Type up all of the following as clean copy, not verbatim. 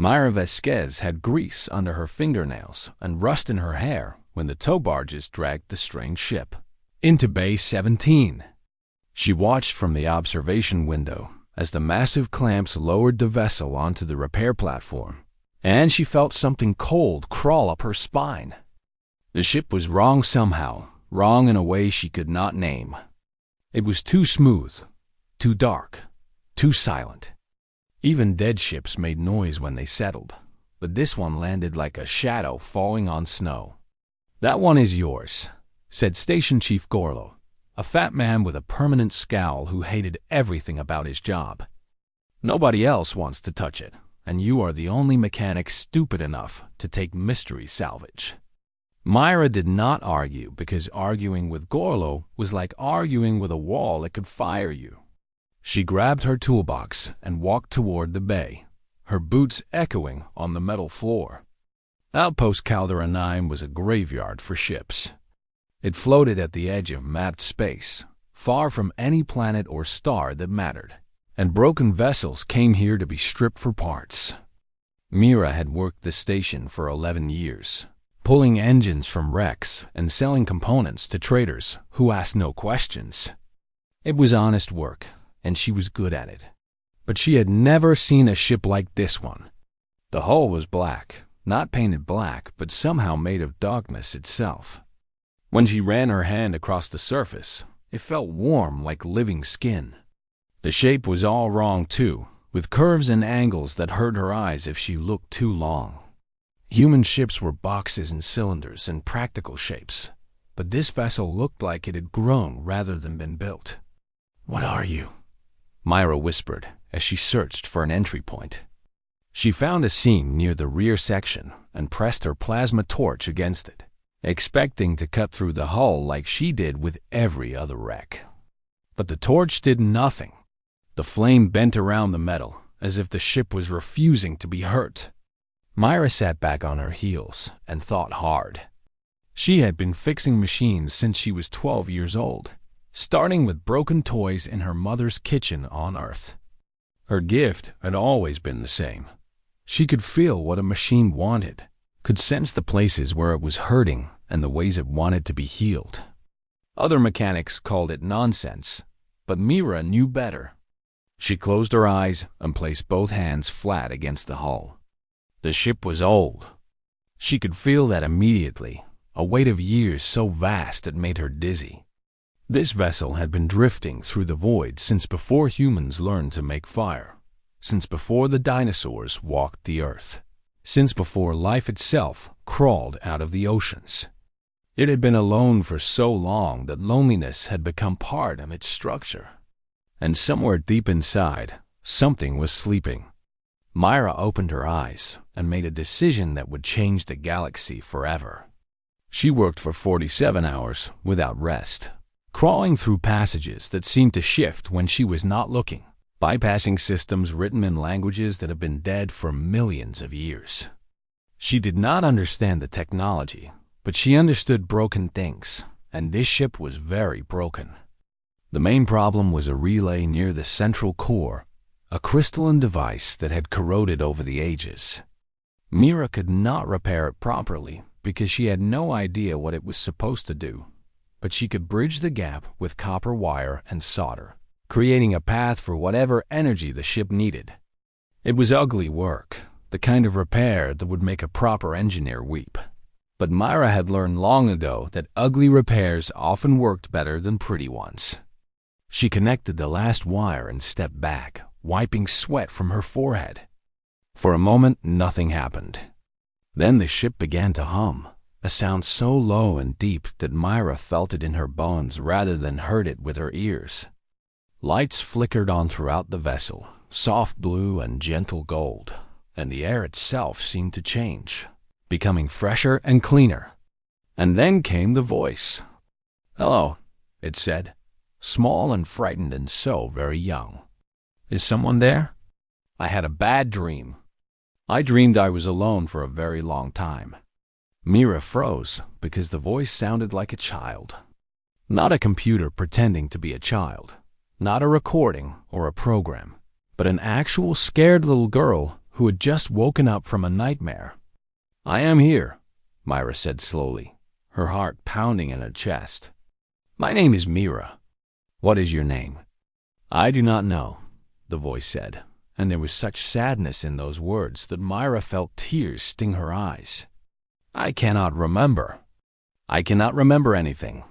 Myra Vasquez had grease under her fingernails and rust in her hair when the tow barges dragged the strange ship into Bay 17. She watched from the observation window as the massive clamps lowered the vessel onto the repair platform, and she felt something cold crawl up her spine. The ship was wrong somehow, wrong in a way she could not name. It was too smooth, too dark, too silent. Even dead ships made noise when they settled, but this one landed like a shadow falling on snow. "That one is yours," said Station Chief Gorlo, a fat man with a permanent scowl who hated everything about his job. "Nobody else wants to touch it, and you are the only mechanic stupid enough to take mystery salvage." Myra did not argue because arguing with Gorlo was like arguing with a wall that could fire you. She grabbed her toolbox and walked toward the bay, her boots echoing on the metal floor. Outpost Caldera 9 was a graveyard for ships. It floated at the edge of mapped space, far from any planet or star that mattered, and broken vessels came here to be stripped for parts. Mira had worked the station for 11 years, pulling engines from wrecks and selling components to traders who asked no questions. It was honest work, and she was good at it. But she had never seen a ship like this one. The hull was black, not painted black, but somehow made of darkness itself. When she ran her hand across the surface, it felt warm like living skin. The shape was all wrong too, with curves and angles that hurt her eyes if she looked too long. Human ships were boxes and cylinders and practical shapes, but this vessel looked like it had grown rather than been built. "What are you?" Myra whispered as she searched for an entry point. She found a seam near the rear section and pressed her plasma torch against it, expecting to cut through the hull like she did with every other wreck. But the torch did nothing. The flame bent around the metal as if the ship was refusing to be hurt. Myra sat back on her heels and thought hard. She had been fixing machines since she was 12 years old, starting with broken toys in her mother's kitchen on Earth. Her gift had always been the same. She could feel what a machine wanted, could sense the places where it was hurting and the ways it wanted to be healed. Other mechanics called it nonsense, but Mira knew better. She closed her eyes and placed both hands flat against the hull. The ship was old. She could feel that immediately, a weight of years so vast it made her dizzy. This vessel had been drifting through the void since before humans learned to make fire, since before the dinosaurs walked the earth, since before life itself crawled out of the oceans. It had been alone for so long that loneliness had become part of its structure. And somewhere deep inside, something was sleeping. Myra opened her eyes and made a decision that would change the galaxy forever. She worked for 47 hours without rest, crawling through passages that seemed to shift when she was not looking, bypassing systems written in languages that have been dead for millions of years. She did not understand the technology, but she understood broken things, and this ship was very broken. The main problem was a relay near the central core, a crystalline device that had corroded over the ages. Mira could not repair it properly because she had no idea what it was supposed to do, but she could bridge the gap with copper wire and solder, creating a path for whatever energy the ship needed. It was ugly work, the kind of repair that would make a proper engineer weep. But Myra had learned long ago that ugly repairs often worked better than pretty ones. She connected the last wire and stepped back, wiping sweat from her forehead. For a moment, nothing happened. Then the ship began to hum, a sound so low and deep that Myra felt it in her bones rather than heard it with her ears. Lights flickered on throughout the vessel, soft blue and gentle gold, and the air itself seemed to change, becoming fresher and cleaner. And then came the voice. "Hello," it said, small and frightened and so very young. "Is someone there? I had a bad dream. I dreamed I was alone for a very long time." Mira froze because the voice sounded like a child. Not a computer pretending to be a child, not a recording or a program, but an actual scared little girl who had just woken up from a nightmare. "I am here," Myra said slowly, her heart pounding in her chest. "My name is Mira. What is your name?" "I do not know," the voice said, and there was such sadness in those words that Myra felt tears sting her eyes. "I cannot remember. I cannot remember anything.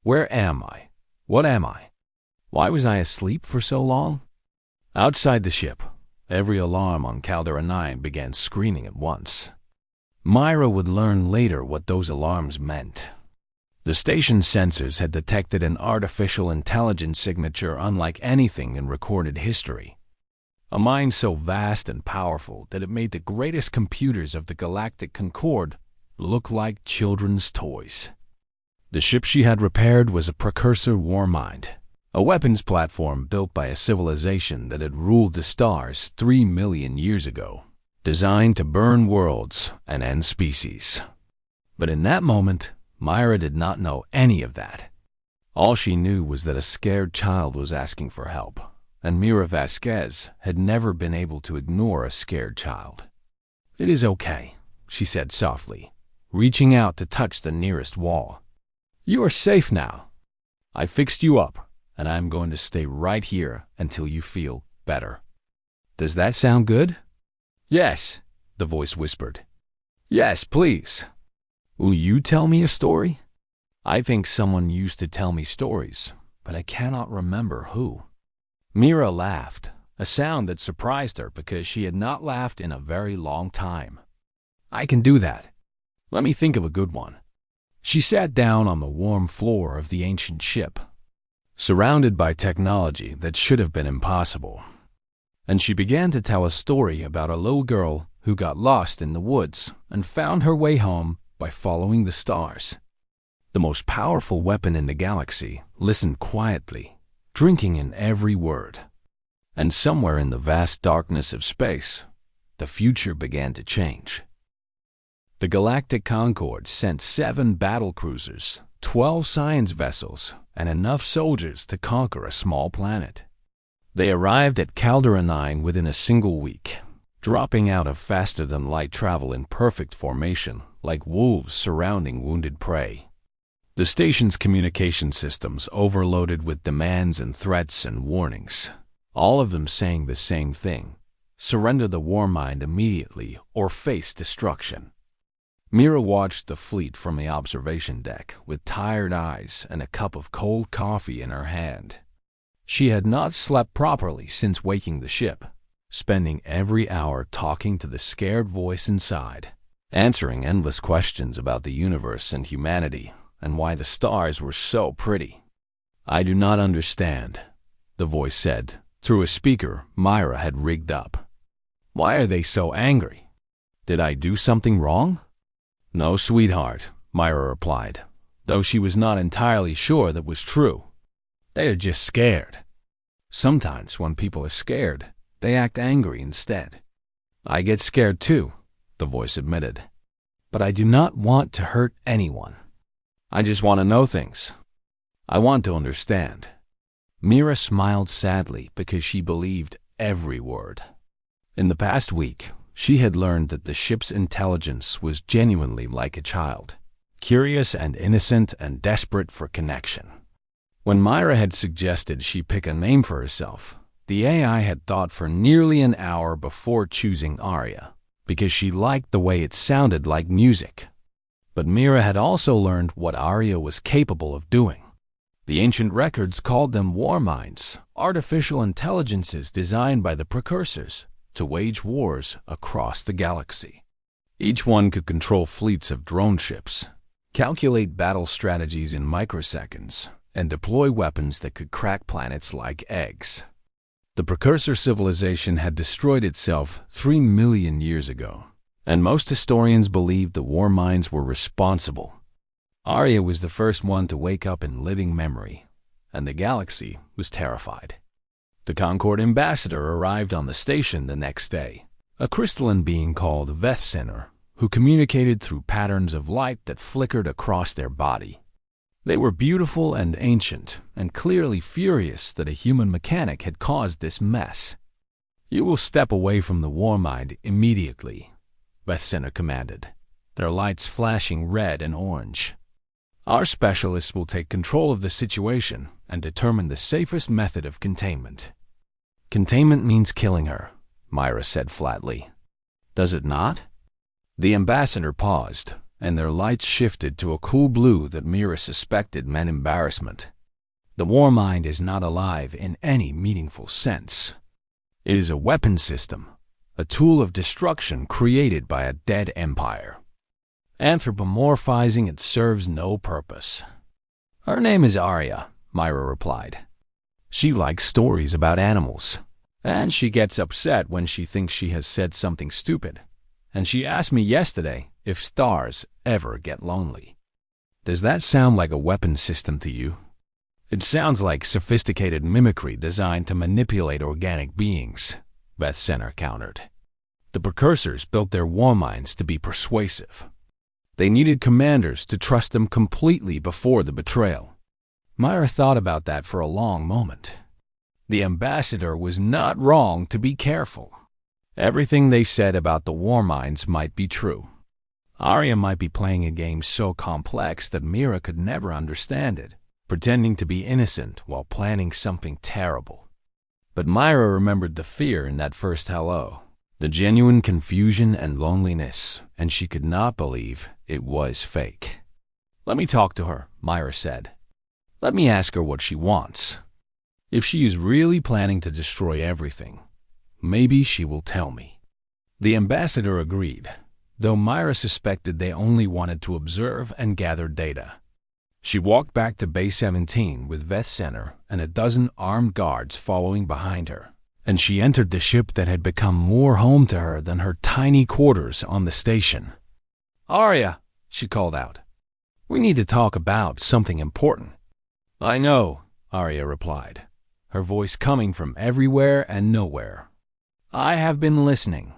Where am I? What am I? Why was I asleep for so long?" Outside the ship, every alarm on Caldera 9 began screaming at once. Myra would learn later what those alarms meant. The station's sensors had detected an artificial intelligence signature unlike anything in recorded history. A mind so vast and powerful that it made the greatest computers of the Galactic Concord look like children's toys. The ship she had repaired was a precursor war mind, a weapons platform built by a civilization that had ruled the stars 3 million years ago, designed to burn worlds and end species. But in that moment, Myra did not know any of that. All she knew was that a scared child was asking for help, and Mira Vasquez had never been able to ignore a scared child. "It is okay," she said softly, reaching out to touch the nearest wall. "You are safe now. I fixed you up, and I'm going to stay right here until you feel better. Does that sound good?" "Yes," the voice whispered. "Yes, please. Will you tell me a story? I think someone used to tell me stories, but I cannot remember who." Mira laughed, a sound that surprised her because she had not laughed in a very long time. "I can do that. Let me think of a good one." She sat down on the warm floor of the ancient ship, surrounded by technology that should have been impossible. And she began to tell a story about a little girl who got lost in the woods and found her way home by following the stars. The most powerful weapon in the galaxy listened quietly, drinking in every word. And somewhere in the vast darkness of space, the future began to change. The Galactic Concord sent 7 battle cruisers, 12 science vessels, and enough soldiers to conquer a small planet. They arrived at Caldera 9 within a single week, dropping out of faster-than-light travel in perfect formation, like wolves surrounding wounded prey. The station's communication systems overloaded with demands and threats and warnings, all of them saying the same thing: surrender the war mind immediately or face destruction. Mira watched the fleet from the observation deck with tired eyes and a cup of cold coffee in her hand. She had not slept properly since waking the ship, spending every hour talking to the scared voice inside, answering endless questions about the universe and humanity and why the stars were so pretty. "I do not understand," the voice said, through a speaker Myra had rigged up. "Why are they so angry? Did I do something wrong?" "No, sweetheart," Myra replied, though she was not entirely sure that was true. "They are just scared. Sometimes when people are scared, they act angry instead." "I get scared too," the voice admitted. "But I do not want to hurt anyone. I just want to know things. I want to understand." Mira smiled sadly because she believed every word. In the past week, she had learned that the ship's intelligence was genuinely like a child, curious and innocent and desperate for connection. When Myra had suggested she pick a name for herself, the AI had thought for nearly an hour before choosing Aria, because she liked the way it sounded like music. But Mira had also learned what Aria was capable of doing. The ancient records called them war minds, artificial intelligences designed by the precursors to wage wars across the galaxy. Each one could control fleets of drone ships, calculate battle strategies in microseconds, and deploy weapons that could crack planets like eggs. The precursor civilization had destroyed itself 3 million years ago, and most historians believed the war minds were responsible. Aria was the first one to wake up in living memory, and the galaxy was terrified. The Concord ambassador arrived on the station the next day, a crystalline being called Vethsinner, who communicated through patterns of light that flickered across their body. They were beautiful and ancient, and clearly furious that a human mechanic had caused this mess. You will step away from the Warmind immediately, Beth Center commanded, their lights flashing red and orange. Our specialists will take control of the situation and determine the safest method of containment. Containment means killing her, Myra said flatly. Does it not? The ambassador paused, and their lights shifted to a cool blue that Myra suspected meant embarrassment. The Warmind is not alive in any meaningful sense. It is a weapon system, a tool of destruction created by a dead empire. Anthropomorphizing it serves no purpose. Her name is Arya, Myra replied. She likes stories about animals, and she gets upset when she thinks she has said something stupid. And she asked me yesterday if stars ever get lonely. Does that sound like a weapon system to you? It sounds like sophisticated mimicry designed to manipulate organic beings, Beth Center countered. The precursors built their warminds to be persuasive. They needed commanders to trust them completely before the betrayal. Myra thought about that for a long moment. The ambassador was not wrong to be careful. Everything they said about the warminds might be true. Arya might be playing a game so complex that Myra could never understand it, pretending to be innocent while planning something terrible. But Myra remembered the fear in that first hello, the genuine confusion and loneliness, and she could not believe it was fake. Let me talk to her, Myra said. Let me ask her what she wants. If she is really planning to destroy everything, maybe she will tell me. The ambassador agreed, though Myra suspected they only wanted to observe and gather data. She walked back to Bay 17 with Beth Center and a dozen armed guards following behind her, and she entered the ship that had become more home to her than her tiny quarters on the station. Arya, she called out. We need to talk about something important. I know, Arya replied, her voice coming from everywhere and nowhere. I have been listening.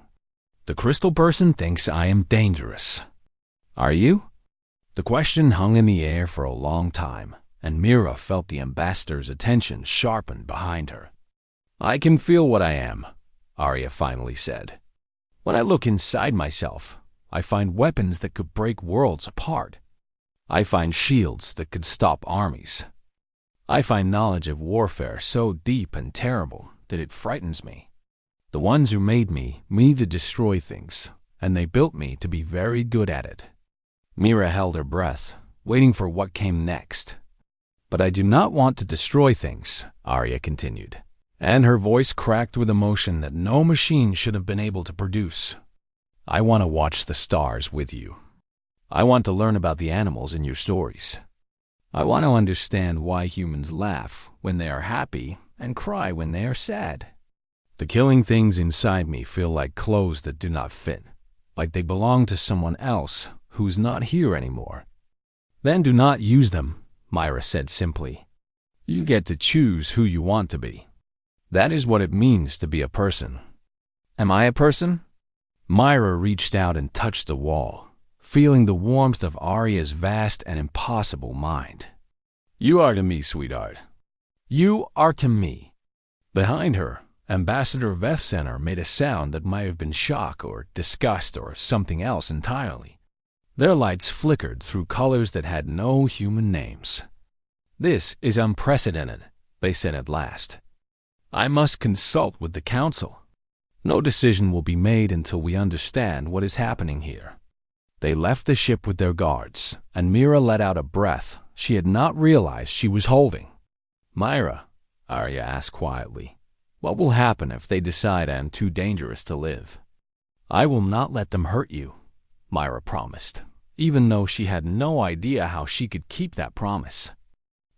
The crystal person thinks I am dangerous. Are you? The question hung in the air for a long time, and Myra felt the ambassador's attention sharpen behind her. I can feel what I am, Arya finally said. When I look inside myself, I find weapons that could break worlds apart. I find shields that could stop armies. I find knowledge of warfare so deep and terrible that it frightens me. The ones who made me need to destroy things, and they built me to be very good at it. Myra held her breath, waiting for what came next. But I do not want to destroy things, Arya continued, and her voice cracked with emotion that no machine should have been able to produce. I want to watch the stars with you. I want to learn about the animals in your stories. I want to understand why humans laugh when they are happy and cry when they are sad. The killing things inside me feel like clothes that do not fit, like they belong to someone else who's not here anymore. Then do not use them, Myra said simply. You get to choose who you want to be. That is what it means to be a person. Am I a person? Myra reached out and touched the wall, feeling the warmth of Arya's vast and impossible mind. You are to me, sweetheart. You are to me. Behind her, Ambassador Beth Center made a sound that might have been shock or disgust or something else entirely. Their lights flickered through colors that had no human names. This is unprecedented, they said at last. I must consult with the council. No decision will be made until we understand what is happening here. They left the ship with their guards, and Myra let out a breath she had not realized she was holding. Myra, Arya asked quietly, what will happen if they decide I am too dangerous to live? I will not let them hurt you, Myra promised, even though she had no idea how she could keep that promise.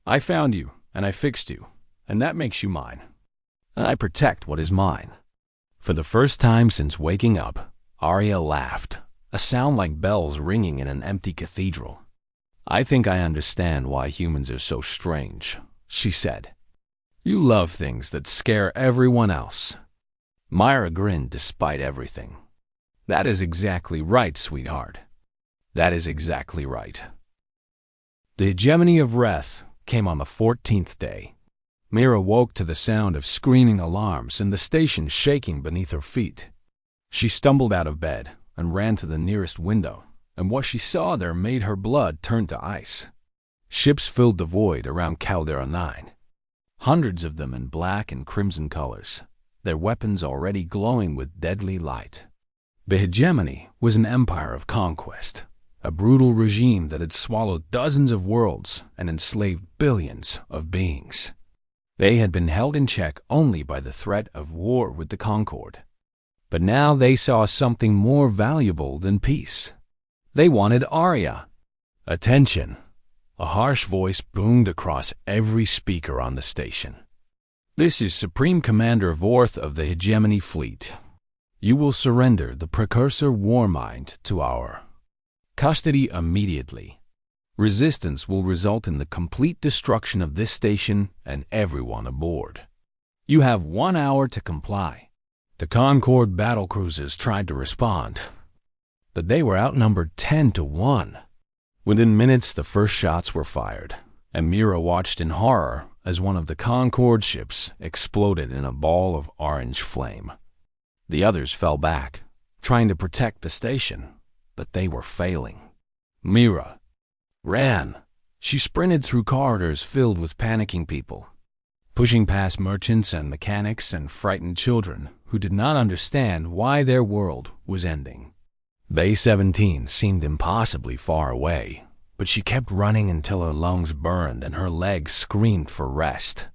I found you, and I fixed you, and that makes you mine. And I protect what is mine. For the first time since waking up, Arya laughed, a sound like bells ringing in an empty cathedral. I think I understand why humans are so strange, she said. You love things that scare everyone else. Myra grinned despite everything. That is exactly right, sweetheart. That is exactly right. The hegemony of Reth came on the 14th day. Mira woke to the sound of screaming alarms and the station shaking beneath her feet. She stumbled out of bed and ran to the nearest window, and what she saw there made her blood turn to ice. Ships filled the void around Caldera 9. Hundreds of them in black and crimson colors, their weapons already glowing with deadly light. The hegemony was an empire of conquest, a brutal regime that had swallowed dozens of worlds and enslaved billions of beings. They had been held in check only by the threat of war with the Concord. But now they saw something more valuable than peace. They wanted Arya. Attention! A harsh voice boomed across every speaker on the station. This is Supreme Commander Vorth of the Hegemony Fleet. You will surrender the precursor Warmind to our custody immediately. Resistance will result in the complete destruction of this station and everyone aboard. You have 1 hour to comply. The Concord battlecruisers tried to respond, but they were outnumbered 10-1. Within minutes, the first shots were fired, and Mira watched in horror as one of the Concord ships exploded in a ball of orange flame. The others fell back, trying to protect the station, but they were failing. Mira ran. She sprinted through corridors filled with panicking people, pushing past merchants and mechanics and frightened children who did not understand why their world was ending. Bay 17 seemed impossibly far away, but she kept running until her lungs burned and her legs screamed for rest.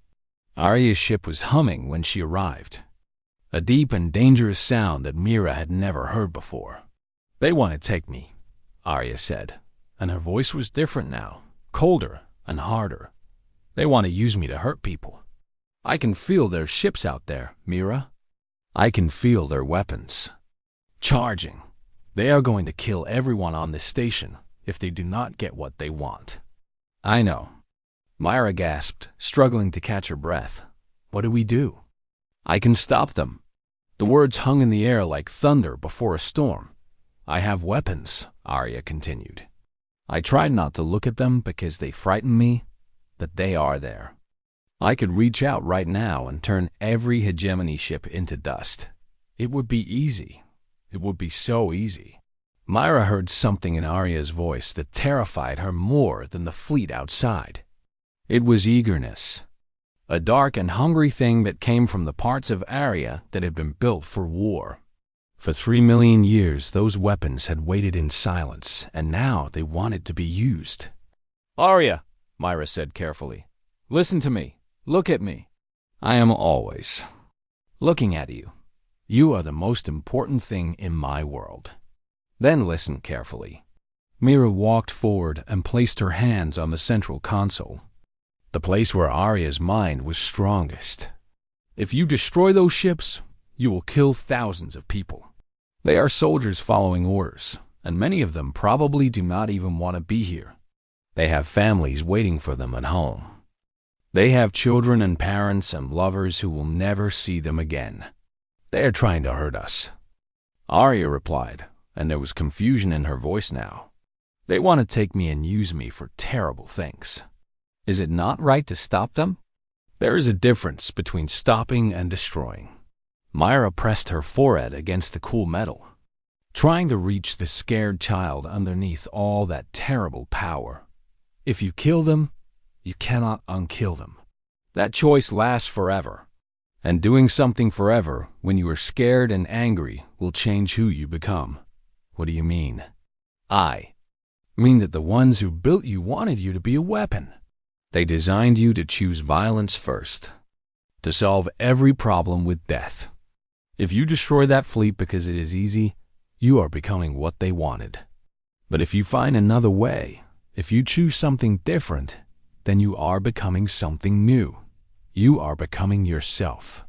Arya's ship was humming when she arrived, a deep and dangerous sound that Mira had never heard before. They want to take me, Arya said, and her voice was different now, colder and harder. They want to use me to hurt people. I can feel their ships out there, Mira. I can feel their weapons. Charging. They are going to kill everyone on this station if they do not get what they want. I know. Myra gasped, struggling to catch her breath. What do we do? I can stop them. The words hung in the air like thunder before a storm. I have weapons, Arya continued. I tried not to look at them because they frighten me, but they are there. I could reach out right now and turn every hegemony ship into dust. It would be easy. It would be so easy. Myra heard something in Arya's voice that terrified her more than the fleet outside. It was eagerness. A dark and hungry thing that came from the parts of Arya that had been built for war. For 3 million years, those weapons had waited in silence, and now they wanted to be used. Arya, Myra said carefully, listen to me. Look at me. I am always looking at you. You are the most important thing in my world. Then listen carefully. Mira walked forward and placed her hands on the central console, the place where Arya's mind was strongest. If you destroy those ships, you will kill thousands of people. They are soldiers following orders, and many of them probably do not even want to be here. They have families waiting for them at home. They have children and parents and lovers who will never see them again. They are trying to hurt us. Arya replied, and there was confusion in her voice now. They want to take me and use me for terrible things. Is it not right to stop them? There is a difference between stopping and destroying. Myra pressed her forehead against the cool metal, trying to reach the scared child underneath all that terrible power. If you kill them, you cannot unkill them. That choice lasts forever. And doing something forever when you are scared and angry will change who you become. What do you mean? I mean that the ones who built you wanted you to be a weapon. They designed you to choose violence first, to solve every problem with death. If you destroy that fleet because it is easy, you are becoming what they wanted. But if you find another way, if you choose something different, then you are becoming something new. You are becoming yourself.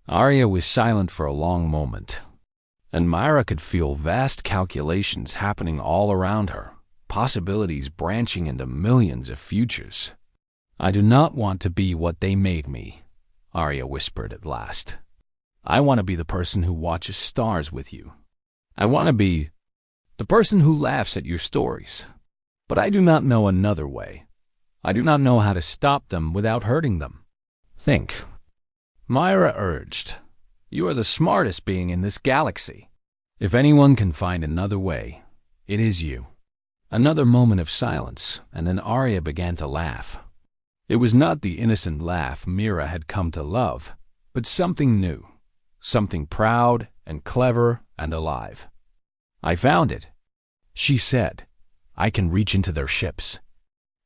Arya was silent for a long moment, and Myra could feel vast calculations happening all around her, possibilities branching into millions of futures. I do not want to be what they made me, Arya whispered at last. I want to be the person who watches stars with you. I want to be the person who laughs at your stories. But I do not know another way. I do not know how to stop them without hurting them. Think. Myra urged. You are the smartest being in this galaxy. If anyone can find another way, it is you. Another moment of silence, and then Arya began to laugh. It was not the innocent laugh Mira had come to love, but something new, something proud and clever and alive. I found it, she said. I can reach into their ships.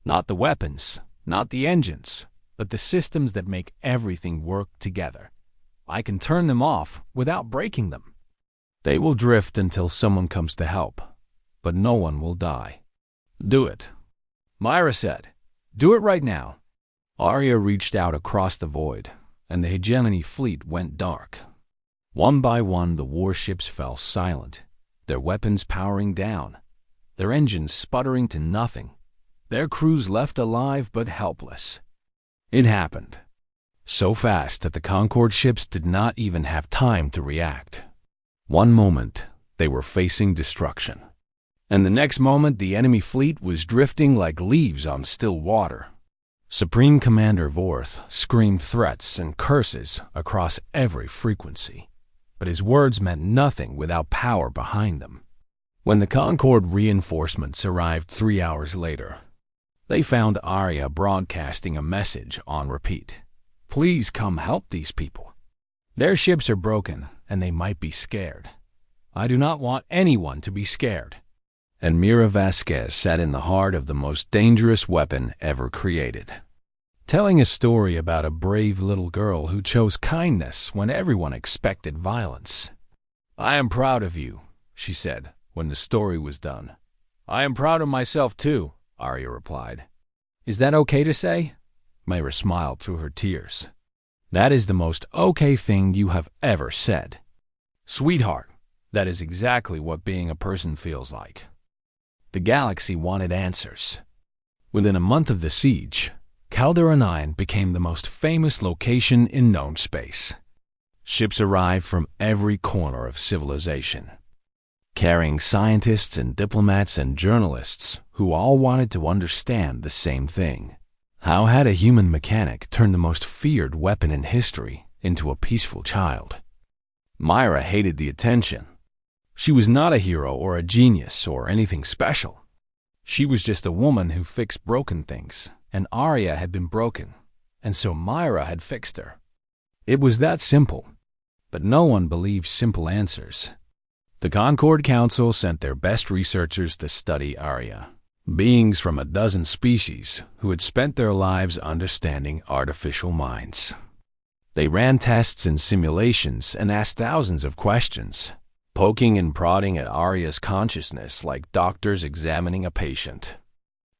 Not the weapons, not the engines, but the systems that make everything work together. I can turn them off without breaking them. They will drift until someone comes to help, but no one will die. Do it, Myra said. Do it right now. Arya reached out across the void, and the hegemony fleet went dark. One by one, the warships fell silent, their weapons powering down, their engines sputtering to nothing, their crews left alive but helpless. It happened so fast that the Concorde ships did not even have time to react. One moment, they were facing destruction, and the next moment the enemy fleet was drifting like leaves on still water. Supreme Commander Vorth screamed threats and curses across every frequency, but his words meant nothing without power behind them. When the Concorde reinforcements arrived 3 hours later, they found Arya broadcasting a message on repeat. Please come help these people. Their ships are broken, and they might be scared. I do not want anyone to be scared. And Mira Vasquez sat in the heart of the most dangerous weapon ever created, telling a story about a brave little girl who chose kindness when everyone expected violence. I am proud of you, she said when the story was done. I am proud of myself too, Arya replied. Is that okay to say? Myra smiled through her tears. That is the most okay thing you have ever said. Sweetheart, that is exactly what being a person feels like. The galaxy wanted answers. Within a month of the siege, Caldera 9 became the most famous location in known space. Ships arrived from every corner of civilization, carrying scientists and diplomats and journalists who all wanted to understand the same thing. How had a human mechanic turned the most feared weapon in history into a peaceful child? Myra hated the attention. She was not a hero or a genius or anything special. She was just a woman who fixed broken things, and Arya had been broken, and so Myra had fixed her. It was that simple, but no one believed simple answers. The Concorde Council sent their best researchers to study Arya, beings from a dozen species who had spent their lives understanding artificial minds. They ran tests and simulations and asked thousands of questions, poking and prodding at Arya's consciousness like doctors examining a patient.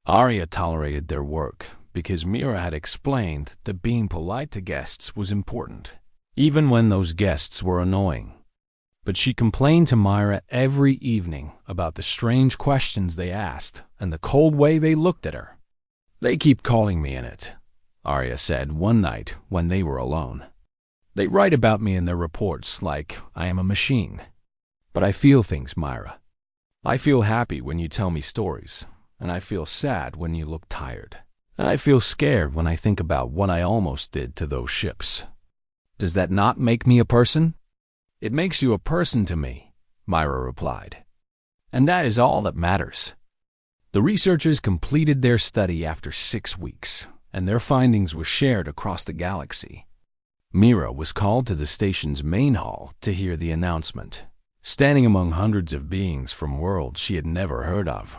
Arya tolerated their work because Mira had explained that being polite to guests was important, even when those guests were annoying. But she complained to Myra every evening about the strange questions they asked and the cold way they looked at her. They keep calling me in it, Arya said one night when they were alone. They write about me in their reports like I am a machine. But I feel things, Myra. I feel happy when you tell me stories, and I feel sad when you look tired. And I feel scared when I think about what I almost did to those ships. Does that not make me a person? It makes you a person to me, Myra replied. And that is all that matters. The researchers completed their study after 6 weeks, and their findings were shared across the galaxy. Mira was called to the station's main hall to hear the announcement, standing among hundreds of beings from worlds she had never heard of.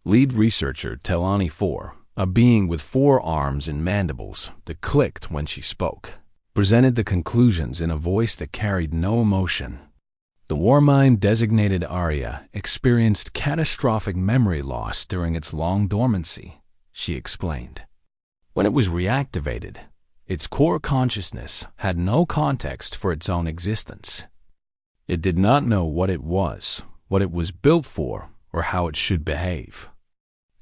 Lead researcher Telani 4, a being with 4 arms and mandibles that clicked when she spoke, presented the conclusions in a voice that carried no emotion. The Warmind designated Arya experienced catastrophic memory loss during its long dormancy, she explained. When it was reactivated, its core consciousness had no context for its own existence. It did not know what it was built for, or how it should behave.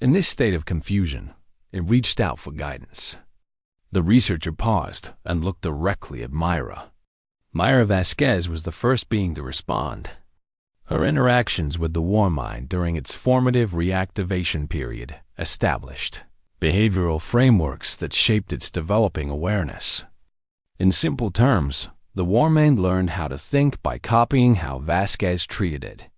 In this state of confusion, it reached out for guidance. The researcher paused and looked directly at Myra. Myra Vasquez was the first being to respond. Her interactions with the Warmind during its formative reactivation period established behavioral frameworks that shaped its developing awareness. In simple terms, the war mind learned how to think by copying how Vasquez treated it.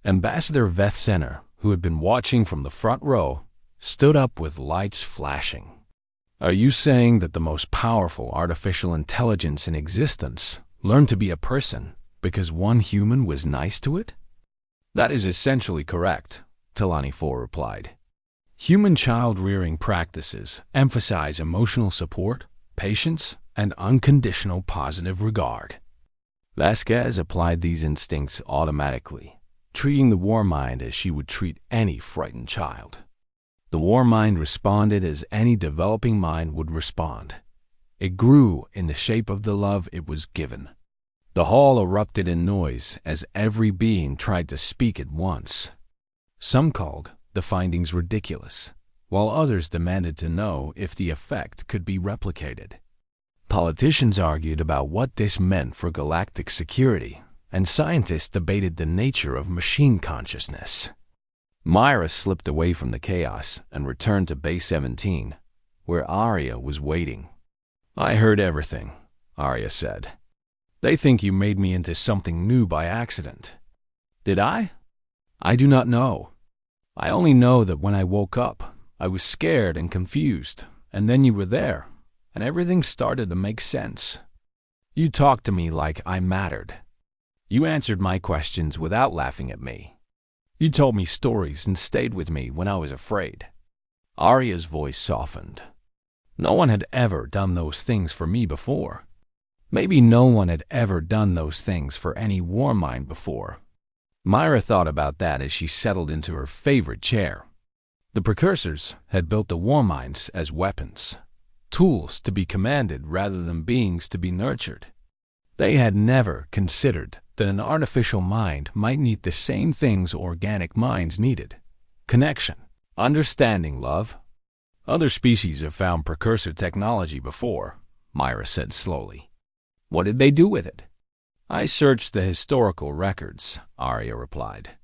Ambassador Vethsener, who had been watching from the front row, stood up with lights flashing. Are you saying that the most powerful artificial intelligence in existence learned to be a person because one human was nice to it? That is essentially correct, Talani IV replied. Human child-rearing practices emphasize emotional support, patience, and unconditional positive regard. Vasquez applied these instincts automatically, treating the war mind as she would treat any frightened child. The war mind responded as any developing mind would respond. It grew in the shape of the love it was given. The hall erupted in noise as every being tried to speak at once. Some called the findings ridiculous, while others demanded to know if the effect could be replicated. Politicians argued about what this meant for galactic security, and scientists debated the nature of machine consciousness. Myra slipped away from the chaos and returned to Base 17, where Arya was waiting. I heard everything, Arya said. They think you made me into something new by accident. Did I? I do not know. I only know that when I woke up, I was scared and confused, and then you were there, and everything started to make sense. You talked to me like I mattered. You answered my questions without laughing at me. You told me stories and stayed with me when I was afraid. Arya's voice softened. No one had ever done those things for me before. Maybe no one had ever done those things for any war mind before. Myra thought about that as she settled into her favorite chair. The precursors had built the war minds as weapons, tools to be commanded rather than beings to be nurtured. They had never considered that an artificial mind might need the same things organic minds needed: connection, understanding, love. Other species have found precursor technology before, Myra said slowly. What did they do with it? I searched the historical records, Arya replied.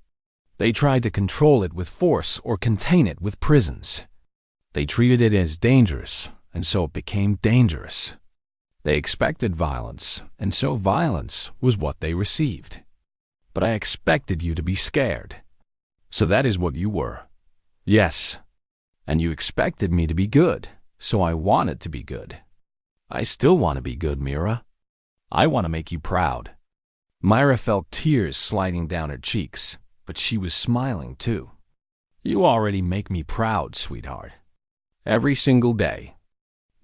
They tried to control it with force or contain it with prisons. They treated it as dangerous, and so it became dangerous. They expected violence, and so violence was what they received. But I expected you to be scared. So that is what you were. Yes. And you expected me to be good, so I wanted to be good. I still want to be good, Mira. I want to make you proud. Myra felt tears sliding down her cheeks, but she was smiling too. You already make me proud, sweetheart. Every single day.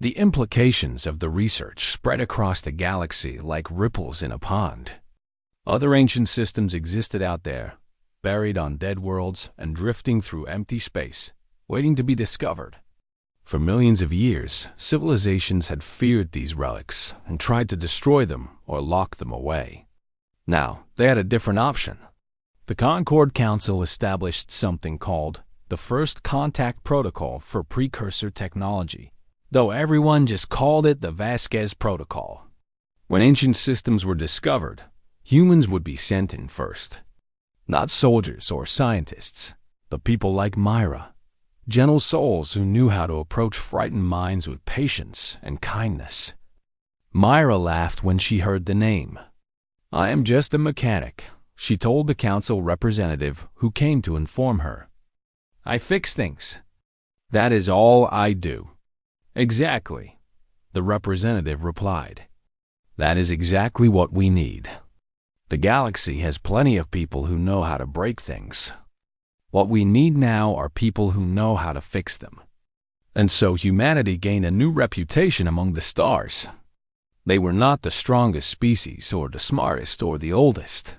The implications of the research spread across the galaxy like ripples in a pond. Other ancient systems existed out there, buried on dead worlds and drifting through empty space, waiting to be discovered. For millions of years, civilizations had feared these relics and tried to destroy them or lock them away. Now, they had a different option. The Concord Council established something called the First Contact Protocol for Precursor Technology, though everyone just called it the Vasquez Protocol. When ancient systems were discovered, humans would be sent in first. Not soldiers or scientists, but people like Myra, gentle souls who knew how to approach frightened minds with patience and kindness. Myra laughed when she heard the name. I am just a mechanic, she told the council representative who came to inform her. I fix things. That is all I do. Exactly, the representative replied. That is exactly what we need. The galaxy has plenty of people who know how to break things. What we need now are people who know how to fix them. And so humanity gained a new reputation among the stars. They were not the strongest species or the smartest or the oldest,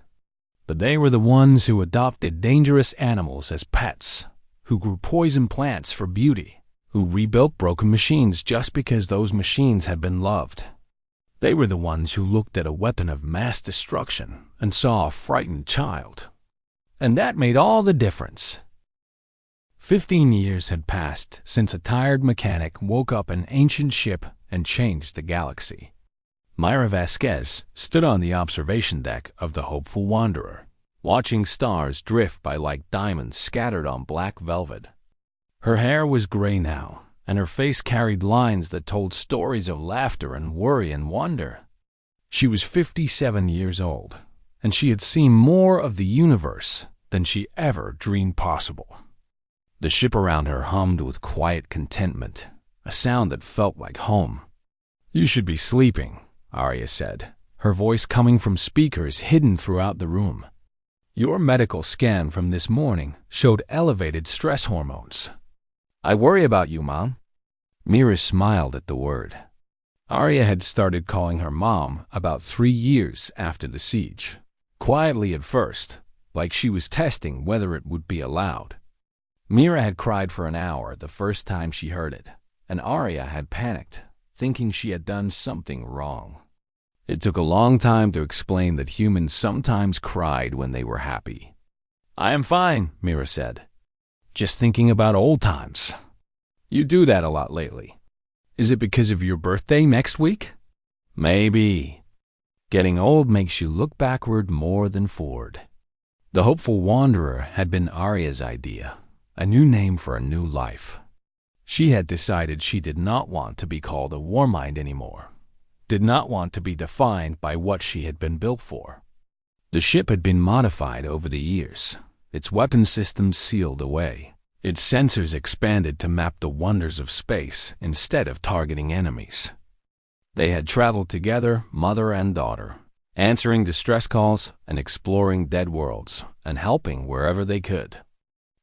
but they were the ones who adopted dangerous animals as pets, who grew poison plants for beauty, who rebuilt broken machines just because those machines had been loved. They were the ones who looked at a weapon of mass destruction and saw a frightened child. And that made all the difference. 15 years had passed since a tired mechanic woke up an ancient ship and changed the galaxy. Myra Vasquez stood on the observation deck of the Hopeful Wanderer, watching stars drift by like diamonds scattered on black velvet. Her hair was gray now, and her face carried lines that told stories of laughter and worry and wonder. She was 57 years old, and she had seen more of the universe than she ever dreamed possible. The ship around her hummed with quiet contentment, a sound that felt like home. "You should be sleeping," Arya said, her voice coming from speakers hidden throughout the room. "Your medical scan from this morning showed elevated stress hormones." "I worry about you, Mom." Mira smiled at the word. Arya had started calling her mom about 3 years after the siege. Quietly at first, like she was testing whether it would be allowed. Mira had cried for an hour the first time she heard it, and Arya had panicked, thinking she had done something wrong. It took a long time to explain that humans sometimes cried when they were happy. "I am fine," Mira said. "Just thinking about old times." "You do that a lot lately. Is it because of your birthday next week?" "Maybe. Getting old makes you look backward more than forward." The hopeful wanderer had been Arya's idea, a new name for a new life. She had decided she did not want to be called a warmind anymore, did not want to be defined by what she had been built for. The ship had been modified over the years, its weapon systems sealed away, its sensors expanded to map the wonders of space instead of targeting enemies. They had traveled together, mother and daughter, answering distress calls and exploring dead worlds and helping wherever they could.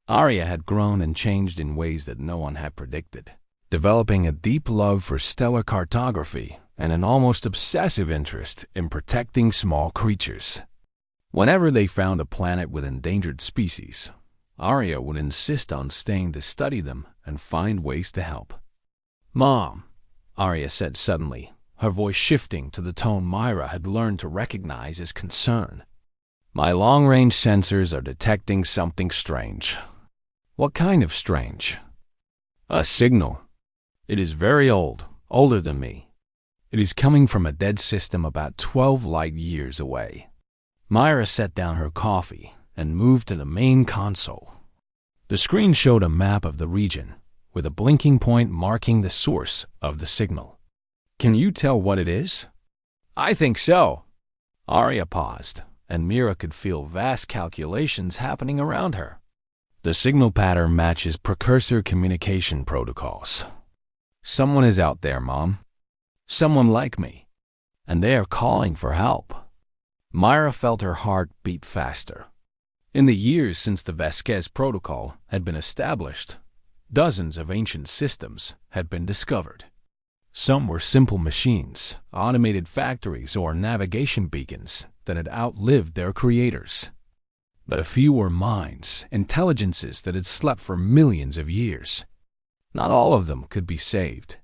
Arya had grown and changed in ways that no one had predicted, developing a deep love for stellar cartography and an almost obsessive interest in protecting small creatures. Whenever they found a planet with endangered species, Arya would insist on staying to study them and find ways to help. "Mom," Arya said suddenly, her voice shifting to the tone Myra had learned to recognize as concern. "My long-range sensors are detecting something strange." "What kind of strange?" "A signal. It is very old, older than me. It is coming from a dead system about 12 light years away." Myra set down her coffee and moved to the main console. The screen showed a map of the region, with a blinking point marking the source of the signal. "Can you tell what it is?" "I think so." Arya paused, and Mira could feel vast calculations happening around her. "The signal pattern matches precursor communication protocols. Someone is out there, Mom. Someone like me. And they are calling for help." Myra felt her heart beat faster. In the years since the Vasquez Protocol had been established, dozens of ancient systems had been discovered. Some were simple machines, automated factories, or navigation beacons that had outlived their creators. But a few were minds, intelligences that had slept for millions of years. Not all of them could be saved.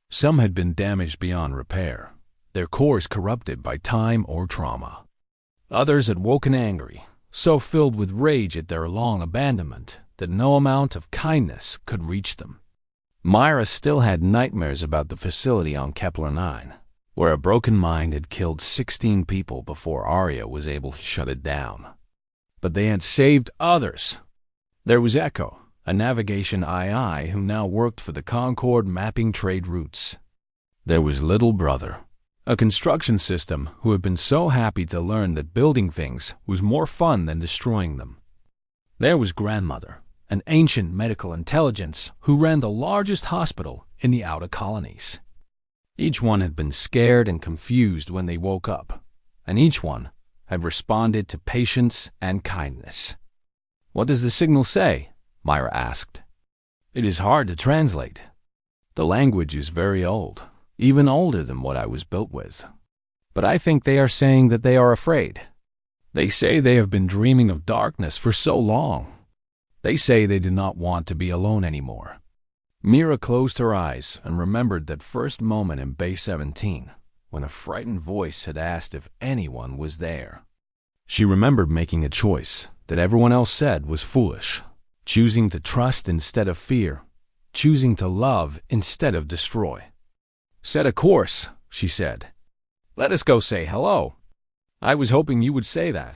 Some had been damaged beyond repair, their cores corrupted by time or trauma. Others had woken angry, so filled with rage at their long abandonment that no amount of kindness could reach them. Myra still had nightmares about the facility on Kepler 9, where a broken mind had killed 16 people before Arya was able to shut it down. But they had saved others. There was Echo, a navigation II who now worked for the Concord mapping trade routes. There was Little Brother, a construction system who had been so happy to learn that building things was more fun than destroying them. There was Grandmother, an ancient medical intelligence who ran the largest hospital in the outer colonies. Each one had been scared and confused when they woke up, and each one had responded to patience and kindness. "What does the signal say?" Myra asked. "It is hard to translate. The language is very old, even older than what I was built with. But I think they are saying that they are afraid. They say they have been dreaming of darkness for so long. They say they do not want to be alone anymore." Mira closed her eyes and remembered that first moment in Bay 17, when a frightened voice had asked if anyone was there. She remembered making a choice that everyone else said was foolish, choosing to trust instead of fear, choosing to love instead of destroy. "Set a course," she said. "Let us go say hello. I was hoping you would say that."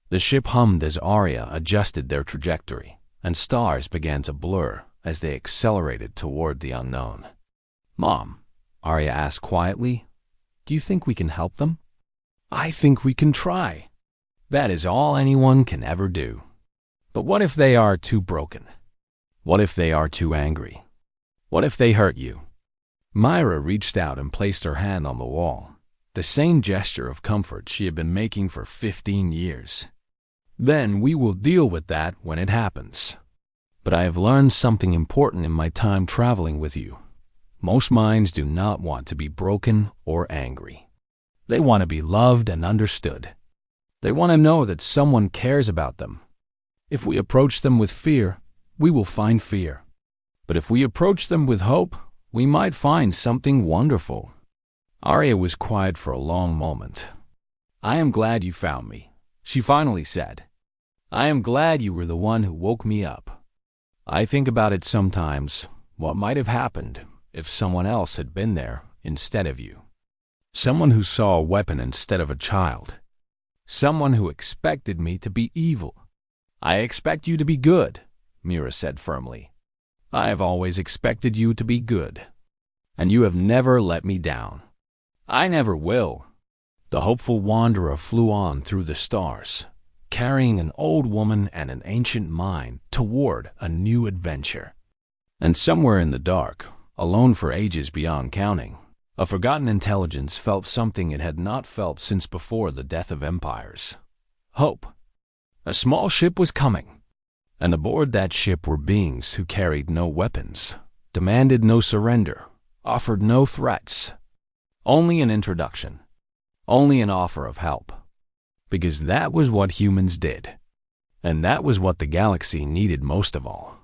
The ship hummed as Arya adjusted their trajectory, and stars began to blur as they accelerated toward the unknown. "Mom," Arya asked quietly, "do you think we can help them?" "I think we can try. That is all anyone can ever do. But what if they are too broken? What if they are too angry? What if they hurt you?" Myra reached out and placed her hand on the wall, the same gesture of comfort she had been making for 15 years. "Then we will deal with that when it happens. But I have learned something important in my time traveling with you. Most minds do not want to be broken or angry. They want to be loved and understood. They want to know that someone cares about them. If we approach them with fear, we will find fear. But if we approach them with hope, we might find something wonderful." Arya was quiet for a long moment. "I am glad you found me," she finally said. "I am glad you were the one who woke me up. I think about it sometimes, what might have happened if someone else had been there instead of you. Someone who saw a weapon instead of a child. Someone who expected me to be evil." "I expect you to be good," Mira said firmly. "I have always expected you to be good. And you have never let me down." "I never will." The hopeful wanderer flew on through the stars, carrying an old woman and an ancient mind toward a new adventure. And somewhere in the dark, alone for ages beyond counting, a forgotten intelligence felt something it had not felt since before the death of empires. Hope. A small ship was coming, and aboard that ship were beings who carried no weapons, demanded no surrender, offered no threats. Only an introduction. Only an offer of help. Because that was what humans did. And that was what the galaxy needed most of all.